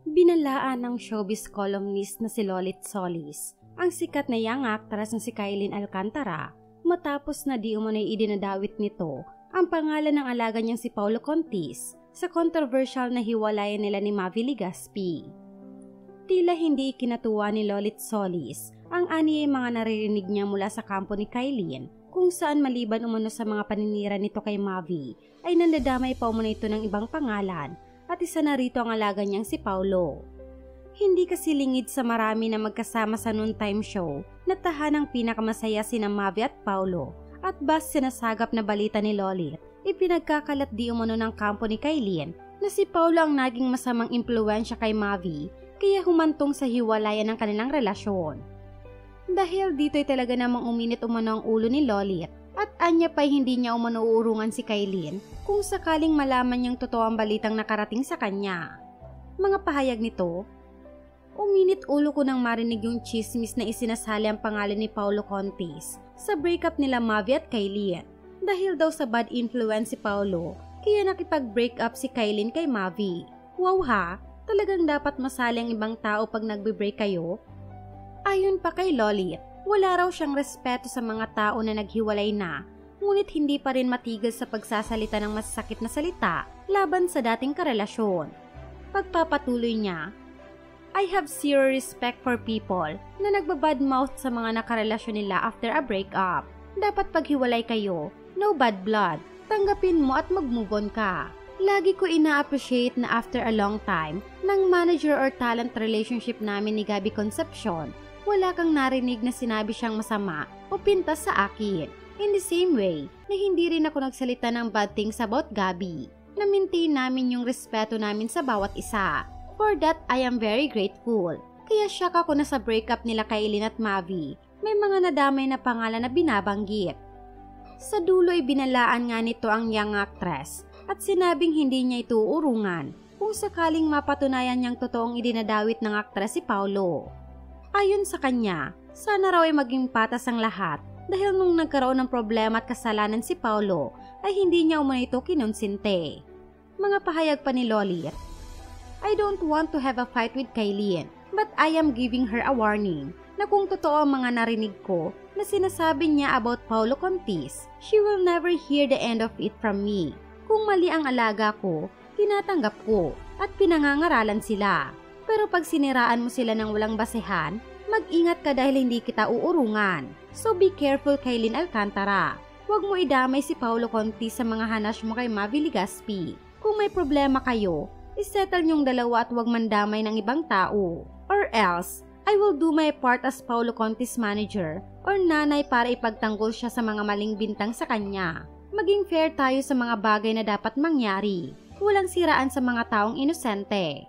Binalaan ng showbiz columnist na si Lolit Solis ang sikat na young actress na si Kailyn Alcantara matapos na di umano'y idinadawit nito ang pangalan ng alaga niyang si Paulo Contis sa controversial na hiwalayan nila ni Mavi Legaspi. Tila hindi ikinatuwa ni Lolit Solis ang aniyay mga naririnig niya mula sa kampo ni Kailyn kung saan maliban umano sa mga paninira nito kay Mavi ay nandadamay pa umano ito ng ibang pangalan at isa na rito ang alaga niyang si Paulo. Hindi kasi lingid sa marami na magkasama sa noontime show na tahanang pinakamasaya sina Mavi at Paulo at bas sinasagap na balita ni Lolit, ipinagkakalat di umano ng kampo ni Kailyn na si Paulo ang naging masamang impluwensya kay Mavi kaya humantong sa hiwalayan ng kanilang relasyon. Dahil dito'y talaga namang uminit umano ang ulo ni Lolit at anya pa'y hindi niya umano uurungan si Kailyn kung sakaling malaman niyang totoo ang balitang nakarating sa kanya. Mga pahayag nito, uminit ulo ko nang marinig yung chismis na isinasali ang pangalan ni Paulo Contis sa breakup nila Mavi at Kailyn. Dahil daw sa bad influence si Paulo, kaya nakipag-break up si Kailyn kay Mavi. Wow ha, talagang dapat masali ang ibang tao pag nagbe-break kayo? Ayon pa kay Lolit, wala raw siyang respeto sa mga tao na naghiwalay na, ngunit hindi pa rin matigil sa pagsasalita ng masasakit na salita laban sa dating karelasyon. Pagpapatuloy niya, I have zero respect for people na nagbabadmouth sa mga nakarelasyon nila after a breakup. Dapat paghiwalay kayo, no bad blood, tanggapin mo at mag-move on ka. Lagi ko ina-appreciate na after a long time ng manager or talent relationship namin ni Gabby Concepcion, wala kang narinig na sinabi siyang masama o pintas sa akin. In the same way na hindi rin ako nagsalita ng bad things about Gabby, na-maintain namin yung respeto namin sa bawat isa. For that, I am very grateful. Kaya shock ako na sa breakup nila Kailyn at Mavi, may mga nadamay na pangalan na binabanggit. Sa dulo ay binalaan nga nito ang young actress at sinabing hindi niya ito uurungan kung sakaling mapatunayan niyang totoong idinadawit ng aktres si Paulo. Ayon sa kanya, sana raw ay maging patas ang lahat dahil nung nagkaroon ng problema at kasalanan si Paulo ay hindi niya umano ito kinonsinte. Mga pahayag pa ni Lolit, I don't want to have a fight with Kailyn, but I am giving her a warning na kung totoo ang mga narinig ko na sinasabi niya about Paulo Contis, she will never hear the end of it from me. Kung mali ang alaga ko, tinatanggap ko at pinangangaralan sila. Pero pag siniraan mo sila ng walang basehan, mag-ingat ka dahil hindi kita uurungan. So be careful, Kailyn Alcantara. Huwag mo idamay si Paulo Contis sa mga hanas mo kay Mavi Legaspi. Kung may problema kayo, isettle niyong dalawa at huwag mandamay ng ibang tao. Or else, I will do my part as Paulo Contis manager or nanay para ipagtanggol siya sa mga maling bintang sa kanya. Maging fair tayo sa mga bagay na dapat mangyari. Walang siraan sa mga taong inosente.